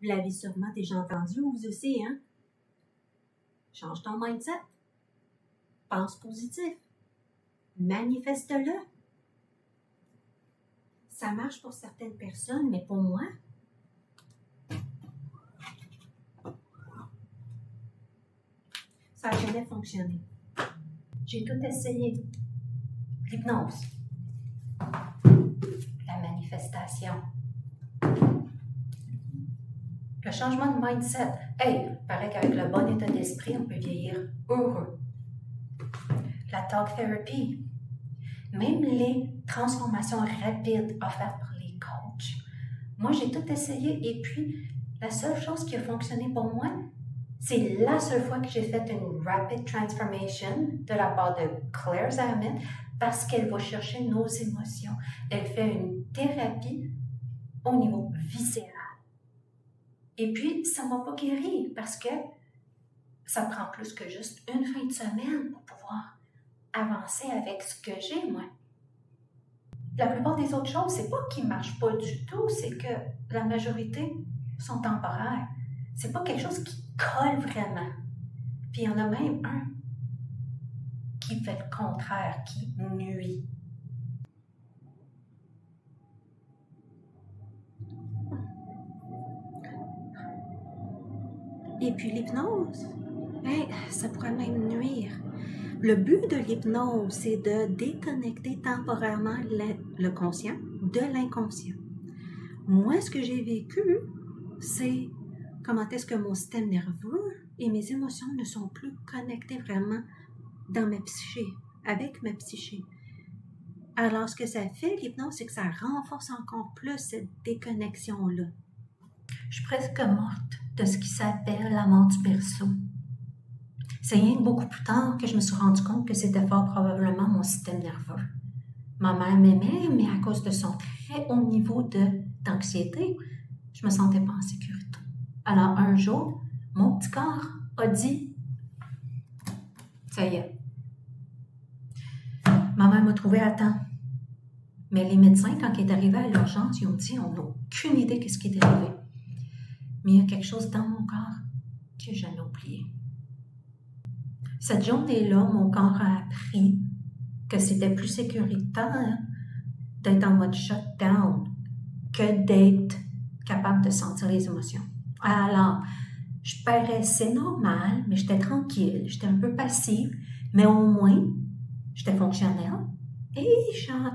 Vous l'avez sûrement déjà entendu, vous aussi, hein? Change ton mindset. Pense positif. Manifeste-le. Ça marche pour certaines personnes, mais pour moi, ça n'a jamais fonctionné. J'ai tout essayé. L'hypnose, la manifestation, le changement de mindset. Hey, il paraît qu'avec le bon état d'esprit, on peut vieillir heureux. La talk therapy, même les transformations rapides offertes par les coachs. Moi, j'ai tout essayé et puis la seule chose qui a fonctionné pour moi, c'est la seule fois que j'ai fait une rapid transformation de la part de Claire Zamet parce qu'elle va chercher nos émotions. Elle fait une thérapie au niveau viscéral. Et puis, ça ne m'a pas guéri parce que ça prend plus que juste une fin de semaine pour pouvoir avancer avec ce que j'ai, moi. La plupart des autres choses, c'est pas qu'ils ne marchent pas du tout, c'est que la majorité sont temporaires. C'est pas quelque chose qui colle vraiment. Puis il y en a même un qui fait le contraire, qui nuit. Et puis l'hypnose, ça pourrait même nuire. Le but de l'hypnose, c'est de déconnecter temporairement le conscient de l'inconscient. Moi, ce que j'ai vécu, c'est comment est-ce que mon système nerveux et mes émotions ne sont plus connectés vraiment dans ma psyché, avec ma psyché. Alors, ce que ça fait, l'hypnose, c'est que ça renforce encore plus cette déconnexion-là. Je suis presque morte de ce qui s'appelle la mort du berceau. C'est rien que beaucoup plus tard que je me suis rendu compte que c'était fort probablement mon système nerveux. Ma mère m'aimait, mais à cause de son très haut niveau d'anxiété, je me sentais pas en sécurité. Alors un jour, mon petit corps a dit « Ça y est ». Ma mère m'a trouvé à temps. Mais les médecins, quand ils est arrivé à l'urgence, ils ont dit « On n'a aucune idée de ce qui est arrivé ». Mais il y a quelque chose dans mon corps que je n'ai oublié. Cette journée-là, mon corps a appris que c'était plus sécuritaire d'être en mode shutdown que d'être capable de sentir les émotions. Alors, je paraissais normale, mais j'étais tranquille, j'étais un peu passive, mais au moins, j'étais fonctionnelle et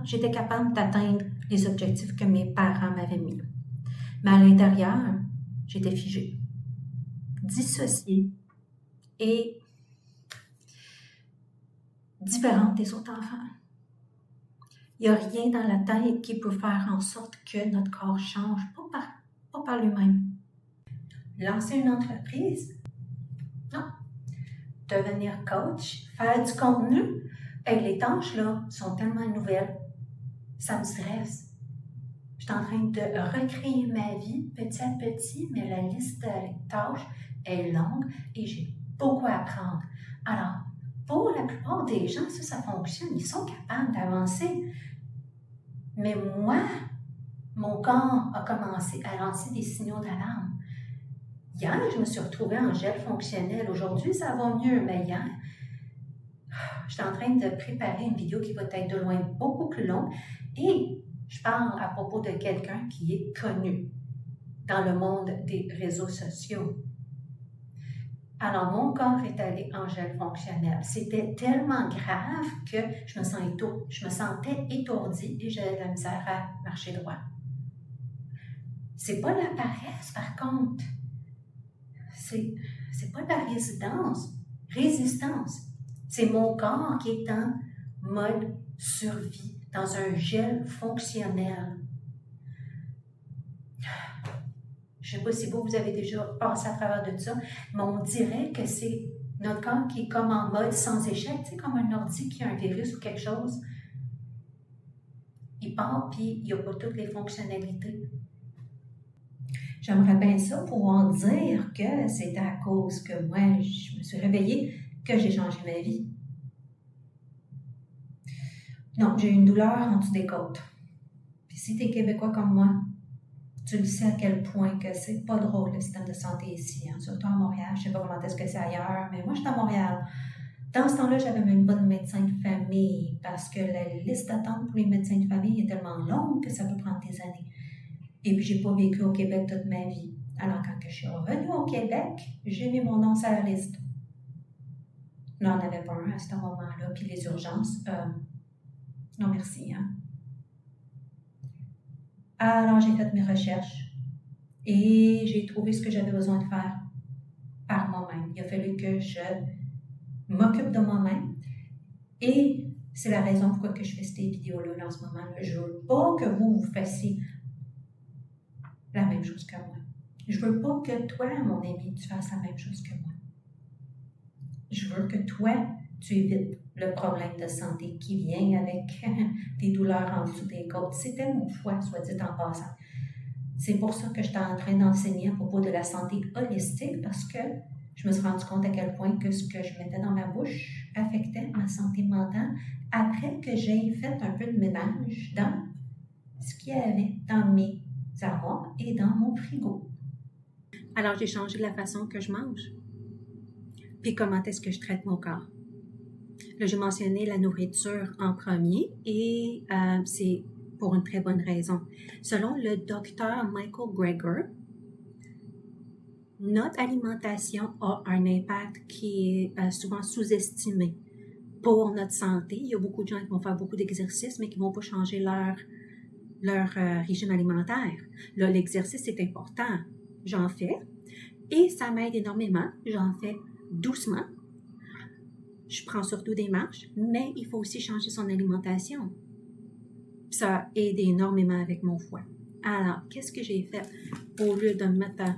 j'étais capable d'atteindre les objectifs que mes parents m'avaient mis. Mais à l'intérieur, j'étais figée, dissociée et différente des autres enfants. Il n'y a rien dans la tête qui peut faire en sorte que notre corps change, pas par lui-même. Lancer une entreprise? Non. Devenir coach? Faire du contenu? Les tâches, là, sont tellement nouvelles. Ça me stresse. Je suis en train de recréer ma vie petit à petit, mais la liste de tâches est longue et j'ai beaucoup à apprendre. Alors, pour la plupart des gens, ça fonctionne. Ils sont capables d'avancer. Mais moi, mon corps a commencé à lancer des signaux d'alarme. Hier, je me suis retrouvée en gel fonctionnel. Aujourd'hui, ça va mieux, mais hier, je suis en train de préparer une vidéo qui va être de loin beaucoup plus longue et je parle à propos de quelqu'un qui est connu dans le monde des réseaux sociaux. Alors, mon corps est allé en gel fonctionnel. C'était tellement grave que je me sentais étourdie et j'avais de la misère à marcher droit. C'est pas la paresse, par contre. C'est pas de la résistance. C'est mon corps qui est en mode survie, dans un gel fonctionnel. Je ne sais pas si vous avez déjà passé à travers de ça, mais on dirait que c'est notre corps qui est comme en mode sans échec, tu sais, comme un ordi qui a un virus ou quelque chose. Il part, puis il n'y a pas toutes les fonctionnalités. J'aimerais bien ça pouvoir dire que c'était à cause que moi, je me suis réveillée, que j'ai changé ma vie. Non, j'ai eu une douleur en dessous des côtes. Puis si tu es Québécois comme moi, tu le sais à quel point que c'est pas drôle le système de santé ici, hein, surtout à Montréal. Je sais pas comment est-ce que c'est ailleurs, mais moi, je suis à Montréal. Dans ce temps-là, j'avais même pas de médecin de famille parce que la liste d'attente pour les médecins de famille est tellement longue que ça peut prendre des années. Et puis, j'ai pas vécu au Québec toute ma vie. Alors, quand je suis revenue au Québec, j'ai mis mon nom sur la liste. Non, on n'avait pas un à ce moment-là. Puis les urgences, non merci. Hein? Alors, j'ai fait mes recherches et j'ai trouvé ce que j'avais besoin de faire par moi-même. Il a fallu que je m'occupe de moi-même et c'est la raison pourquoi que je fais ces vidéos-là en ce moment-là. Je veux pas que vous fassiez la même chose que moi. Je veux pas que toi, mon ami, tu fasses la même chose que moi. Je veux que toi, tu évites le problème de santé qui vient avec des douleurs en dessous des côtes. C'était mon foie, soit dit en passant. C'est pour ça que j'étais en train d'enseigner à propos de la santé holistique parce que je me suis rendu compte à quel point que ce que je mettais dans ma bouche affectait ma santé mentale après que j'ai fait un peu de ménage dans ce qu'il y avait dans mes armoires et dans mon frigo. Alors, j'ai changé la façon que je mange. Puis comment est-ce que je traite mon corps. Là, j'ai mentionné la nourriture en premier et c'est pour une très bonne raison. Selon le docteur Michael Greger, notre alimentation a un impact qui est souvent sous-estimé pour notre santé. Il y a beaucoup de gens qui vont faire beaucoup d'exercices, mais qui ne vont pas changer leur régime alimentaire. Là, l'exercice est important. J'en fais et ça m'aide énormément. J'en fais doucement. Je prends surtout des marches, mais il faut aussi changer son alimentation. Ça aide énormément avec mon foie. Alors, qu'est-ce que j'ai fait? Au lieu de me mettre à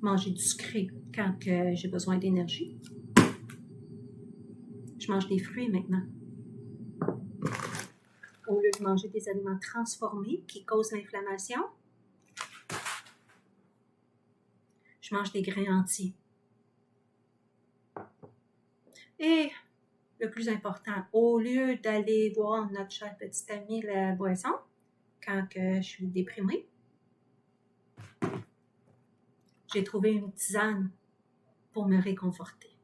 manger du sucré quand j'ai besoin d'énergie, je mange des fruits maintenant. Au lieu de manger des aliments transformés qui causent l'inflammation, je mange des grains entiers. Et le plus important, au lieu d'aller voir notre cher petit ami la boisson, quand je suis déprimée, j'ai trouvé une tisane pour me réconforter.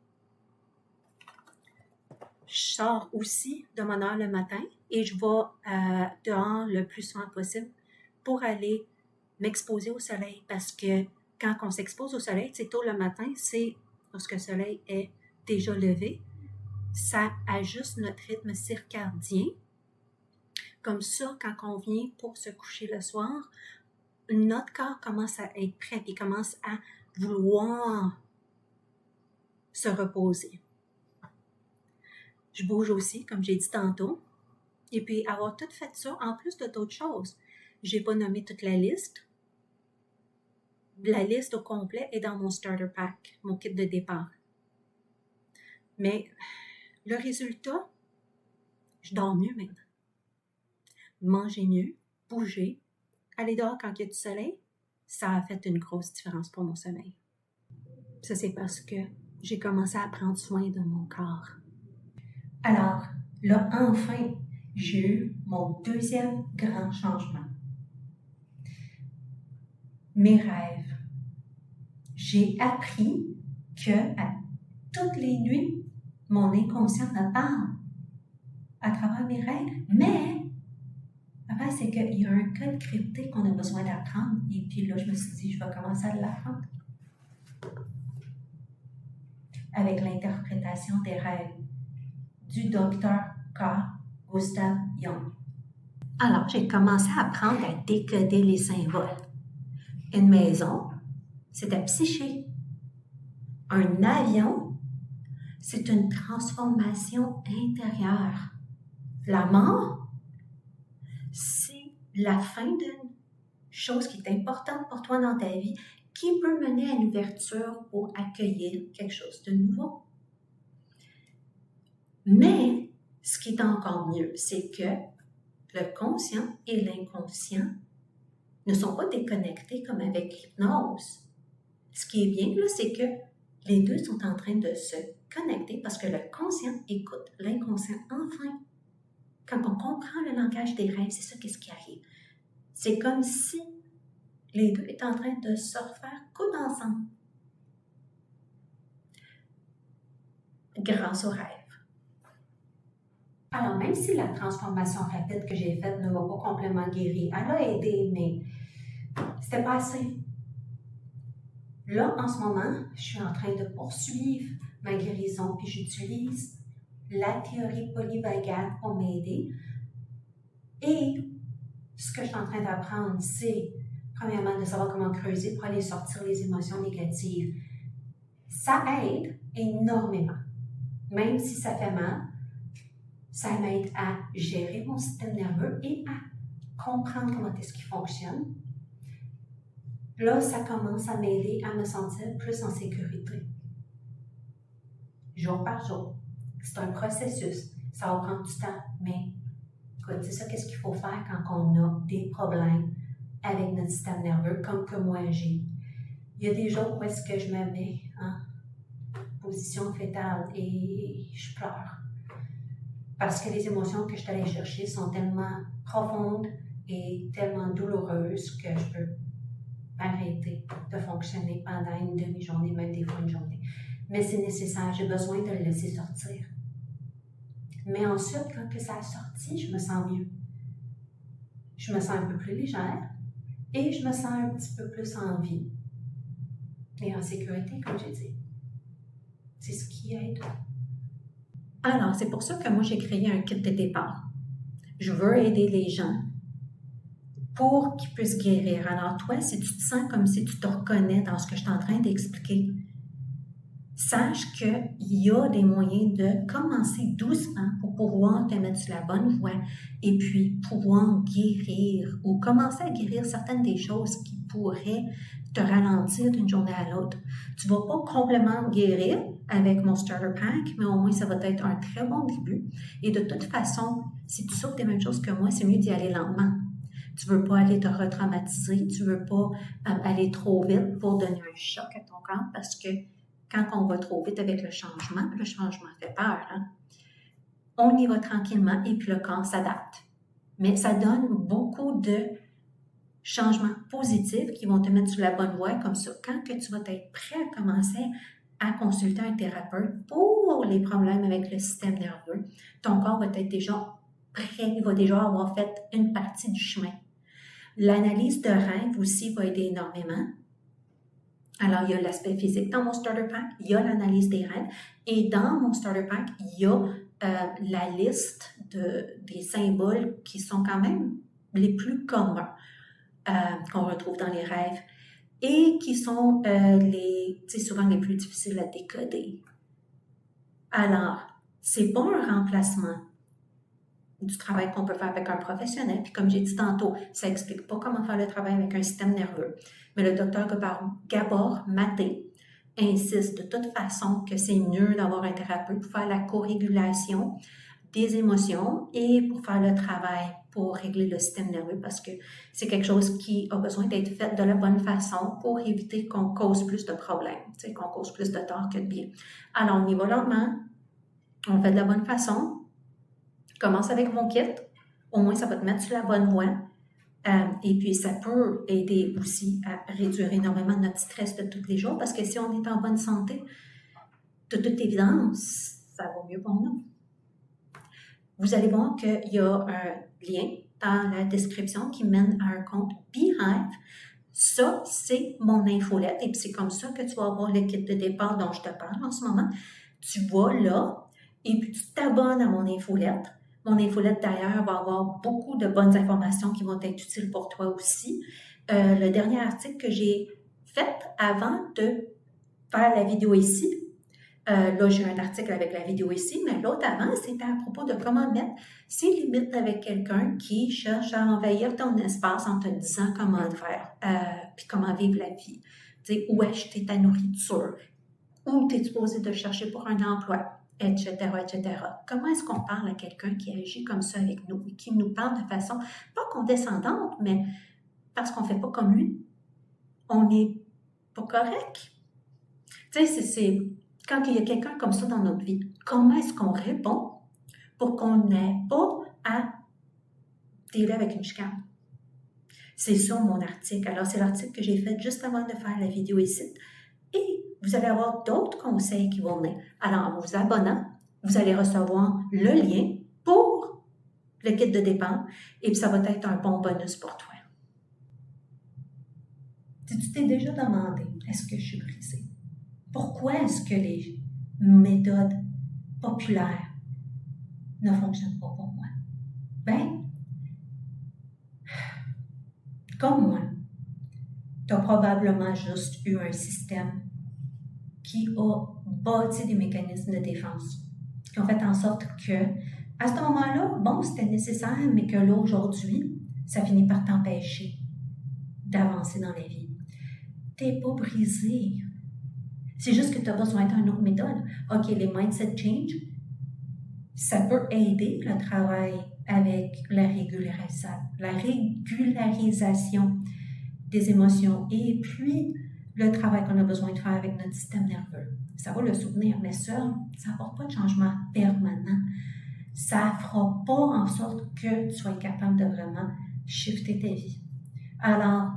Je sors aussi de mon heure le matin et je vais dehors le plus souvent possible pour aller m'exposer au soleil parce que quand on s'expose au soleil, c'est tôt le matin, c'est lorsque le soleil est déjà levé, ça ajuste notre rythme circadien. Comme ça, quand on vient pour se coucher le soir, notre corps commence à être prêt et commence à vouloir se reposer. Je bouge aussi, comme j'ai dit tantôt. Et puis, avoir tout fait ça, en plus de d'autres choses. Je n'ai pas nommé toute la liste. La liste au complet est dans mon starter pack, mon kit de départ. Mais le résultat, je dors mieux maintenant. Manger mieux, bouger, aller dehors quand il y a du soleil, ça a fait une grosse différence pour mon sommeil. Ça, c'est parce que j'ai commencé à prendre soin de mon corps. Alors, là, enfin, j'ai eu mon deuxième grand changement. Mes rêves. J'ai appris que à toutes les nuits, mon inconscient me parle à travers mes rêves, mais après, c'est qu'il y a un code crypté qu'on a besoin d'apprendre. Et puis là, je me suis dit, je vais commencer à l'apprendre. Avec l'interprétation des rêves du docteur Carl Gustav Jung. Alors, j'ai commencé à apprendre à décoder les symboles. Une maison, c'est ta psyché. Un avion, c'est une transformation intérieure. La mort, c'est la fin d'une chose qui est importante pour toi dans ta vie, qui peut mener à une ouverture pour accueillir quelque chose de nouveau. Mais, ce qui est encore mieux, c'est que le conscient et l'inconscient ne sont pas déconnectés comme avec l'hypnose. Ce qui est bien, là, c'est que les deux sont en train de se connecter parce que le conscient écoute l'inconscient. Enfin, quand on comprend le langage des rêves, c'est ça qu'est-ce qui arrive. C'est comme si Les deux est en train de se refaire coude ensemble. Grâce au rêve. Alors, même si la transformation rapide que j'ai faite ne m'a pas complètement guérie, elle a aidé, mais c'était pas assez. Là, en ce moment, je suis en train de poursuivre ma guérison, puis j'utilise la théorie polyvagale pour m'aider. Et ce que je suis en train d'apprendre, c'est, premièrement, de savoir comment creuser pour aller sortir les émotions négatives. Ça aide énormément. Même si ça fait mal, ça m'aide à gérer mon système nerveux et à comprendre comment est-ce qu'il fonctionne. Là, ça commence à m'aider à me sentir plus en sécurité. Jour par jour. C'est un processus. Ça va prendre du temps, mais écoute, c'est ça qu'est-ce qu'il faut faire quand on a des problèmes avec notre système nerveux, comme que moi j'ai. Il y a des jours où est-ce que je me mets en position fétale et je pleure. Parce que les émotions que je suis allée chercher sont tellement profondes et tellement douloureuses que je peux arrêter de fonctionner pendant une demi-journée, même des fois une journée. Mais c'est nécessaire, j'ai besoin de le laisser sortir. Mais ensuite, quand que ça a sorti, je me sens mieux. Je me sens un peu plus légère et je me sens un petit peu plus en vie et en sécurité, comme j'ai dit. C'est ce qui aide. Alors, c'est pour ça que moi, j'ai créé un kit de départ. Je veux aider les gens pour qu'ils puissent guérir. Alors, toi, si tu te sens comme si tu te reconnais dans ce que je suis en train d'expliquer, sache qu'il y a des moyens de commencer doucement pour pouvoir te mettre sur la bonne voie et puis pouvoir guérir ou commencer à guérir certaines des choses qui pourraient te ralentir d'une journée à l'autre. Tu ne vas pas complètement guérir avec mon Starter Pack, mais au moins ça va être un très bon début. Et de toute façon, si tu souffres des mêmes choses que moi, c'est mieux d'y aller lentement. Tu ne veux pas aller te retraumatiser, tu ne veux pas aller trop vite pour donner un choc à ton corps parce que quand on va trop vite avec le changement fait peur. Hein? On y va tranquillement et puis le corps s'adapte. Mais ça donne beaucoup de changements positifs qui vont te mettre sur la bonne voie comme ça. Quand que tu vas être prêt à commencer à consulter un thérapeute pour les problèmes avec le système nerveux, ton corps va être déjà prêt, il va déjà avoir fait une partie du chemin. L'analyse de rêve aussi va aider énormément. Alors, il y a l'aspect physique dans mon Starter Pack, il y a l'analyse des rêves et dans mon Starter Pack, il y a la liste des symboles qui sont quand même les plus communs qu'on retrouve dans les rêves et qui sont souvent les plus difficiles à décoder. Alors, c'est pas un remplacement du travail qu'on peut faire avec un professionnel. Puis comme j'ai dit tantôt, ça n'explique pas comment faire le travail avec un système nerveux. Mais le docteur Gabor Maté insiste de toute façon que c'est mieux d'avoir un thérapeute pour faire la co-régulation des émotions et pour faire le travail pour régler le système nerveux parce que c'est quelque chose qui a besoin d'être fait de la bonne façon pour éviter qu'on cause plus de problèmes, qu'on cause plus de tort que de bien. Alors, on y va lentement, on fait de la bonne façon. Commence avec mon kit, au moins ça va te mettre sur la bonne voie. Et puis ça peut aider aussi à réduire énormément notre stress de tous les jours parce que si on est en bonne santé, de toute évidence, ça va mieux pour nous. Vous allez voir qu'il y a un lien dans la description qui mène à un compte Beehive. Ça, c'est mon infolette et puis c'est comme ça que tu vas avoir le kit de départ dont je te parle en ce moment. Tu vas là et puis tu t'abonnes à mon infolette. Mon infolette, d'ailleurs, va avoir beaucoup de bonnes informations qui vont être utiles pour toi aussi. Le dernier article que j'ai fait avant de faire la vidéo ici, là, j'ai un article avec la vidéo ici, mais l'autre avant, c'était à propos de comment mettre ses limites avec quelqu'un qui cherche à envahir ton espace en te disant comment le faire, puis comment vivre la vie. Tu sais, où acheter ta nourriture, où tu es supposé de chercher pour un emploi, etc., etc. Comment est-ce qu'on parle à quelqu'un qui agit comme ça avec nous et qui nous parle de façon pas condescendante, mais parce qu'on ne fait pas comme lui, on n'est pas correct. Tu sais, c'est quand il y a quelqu'un comme ça dans notre vie, comment est-ce qu'on répond pour qu'on n'ait pas à dealer avec une chicane? C'est sur mon article. Alors, c'est l'article que j'ai fait juste avant de faire la vidéo ici. Et vous allez avoir d'autres conseils qui vont venir. Alors, en vous abonnant, vous allez recevoir le lien pour le kit de dépenses et puis ça va être un bon bonus pour toi. Si tu t'es déjà demandé, est-ce que je suis brisée? Pourquoi est-ce que les méthodes populaires ne fonctionnent pas pour moi? Ben, comme moi, tu as probablement juste eu un système qui a bâti des mécanismes de défense, qui ont fait en sorte que, à ce moment-là, bon, c'était nécessaire, mais que là, aujourd'hui, ça finit par t'empêcher d'avancer dans la vie. T'es pas brisé. C'est juste que tu as besoin d'une autre méthode. OK, les mindset change, ça peut aider le travail avec la régularisation des émotions et puis le travail qu'on a besoin de faire avec notre système nerveux. Ça va le soutenir, mais seul, ça n'apporte pas de changement permanent. Ça ne fera pas en sorte que tu sois capable de vraiment shifter ta vie. Alors,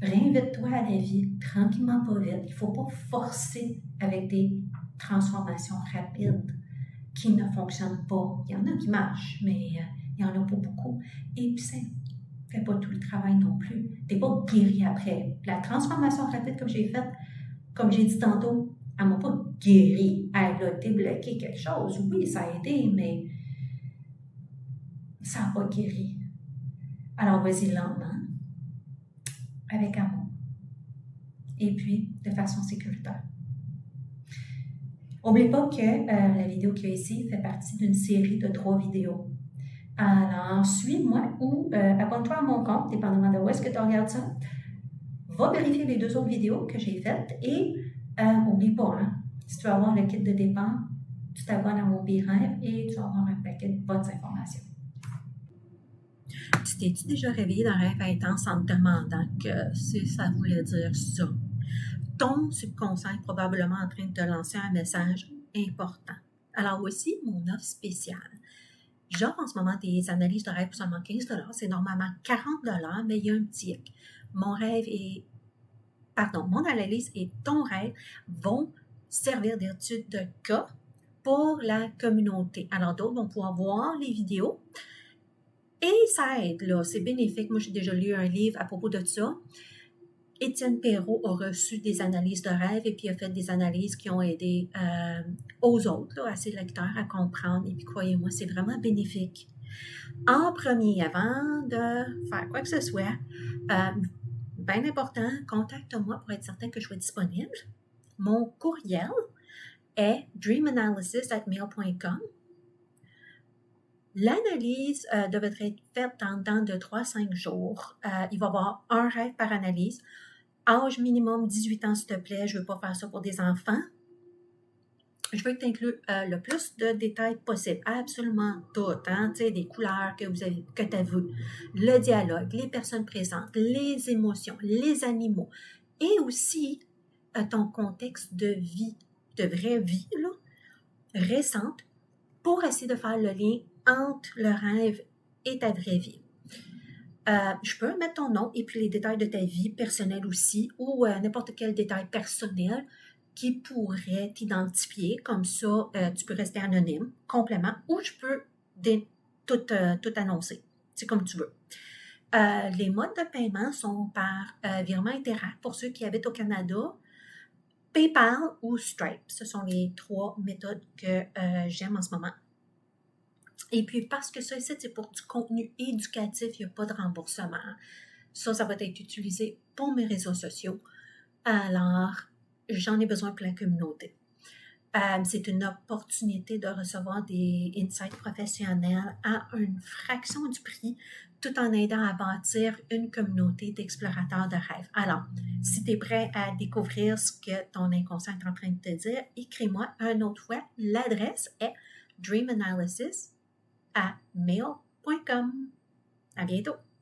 réinvite-toi à la vie, tranquillement, pas vite. Il ne faut pas forcer avec des transformations rapides qui ne fonctionnent pas. Il y en a qui marchent, mais il n'y en a pas beaucoup. Et puis, ça ne fait pas tout le travail non plus. Tu n'es pas guéri après. La transformation rapide, comme j'ai faite, comme j'ai dit tantôt, elle ne m'a pas guéri. Elle a débloqué quelque chose. Oui, ça a aidé, mais ça n'a pas guéri. Alors, vas-y lentement, avec amour. Et puis, de façon sécuritaire. N'oubliez pas que la vidéo qu'il y a ici fait partie d'une série de 3 vidéos. Alors, suis-moi ou abonne-toi à mon compte, dépendamment de où est-ce que tu regardes ça. Va vérifier les 2 autres vidéos que j'ai faites et n'oublie pas, hein, si tu veux avoir le kit de départ, tu t'abonnes à mon Be-Rêve et tu vas avoir un paquet de bonnes informations. Tu t'es-tu déjà réveillé d'un rêve intense en te demandant que ça voulait dire ça? Ton subconscient est probablement en train de te lancer un message important. Alors voici mon offre spéciale. J'offre en ce moment des analyses de rêve pour seulement 15 $. C'est normalement 40 $, mais il y a un petit hic. Mon analyse et ton rêve vont servir d'étude de cas pour la communauté. Alors d'autres vont pouvoir voir les vidéos et ça aide, là. C'est bénéfique. Moi, j'ai déjà lu un livre à propos de ça. Étienne Perrault a reçu des analyses de rêve et puis a fait des analyses qui ont aidé aux autres, là, à ses lecteurs à comprendre. Et puis croyez-moi, c'est vraiment bénéfique. En premier, avant de faire quoi que ce soit, bien important, contacte-moi pour être certain que je sois disponible. Mon courriel est dreamanalysis@mail.com. L'analyse devrait être faite en temps de 3-5 jours. Il va y avoir un rêve par analyse. Âge minimum 18 ans, s'il te plaît. Je ne veux pas faire ça pour des enfants. Je veux que tu inclues le plus de détails possible. Absolument tout. Hein? Tu sais, des couleurs que tu as vues, le dialogue, les personnes présentes, les émotions, les animaux et aussi ton contexte de vie, de vraie vie, là, récente, pour essayer de faire le lien entre le rêve et ta vraie vie. Je peux mettre ton nom et puis les détails de ta vie personnelle aussi ou n'importe quel détail personnel qui pourrait t'identifier. Comme ça, tu peux rester anonyme, complément, ou je peux tout annoncer. C'est comme tu veux. Les modes de paiement sont par virement Interact pour ceux qui habitent au Canada, PayPal ou Stripe. Ce sont les 3 méthodes que j'aime en ce moment. Et puis, parce que ça ici, c'est pour du contenu éducatif, il n'y a pas de remboursement. Ça va être utilisé pour mes réseaux sociaux. Alors, j'en ai besoin pour la communauté. C'est une opportunité de recevoir des insights professionnels à une fraction du prix, tout en aidant à bâtir une communauté d'explorateurs de rêves. Alors, si tu es prêt à découvrir ce que ton inconscient est en train de te dire, écris-moi une autre fois. L'adresse est dreamanalysis@mail.com. À bientôt!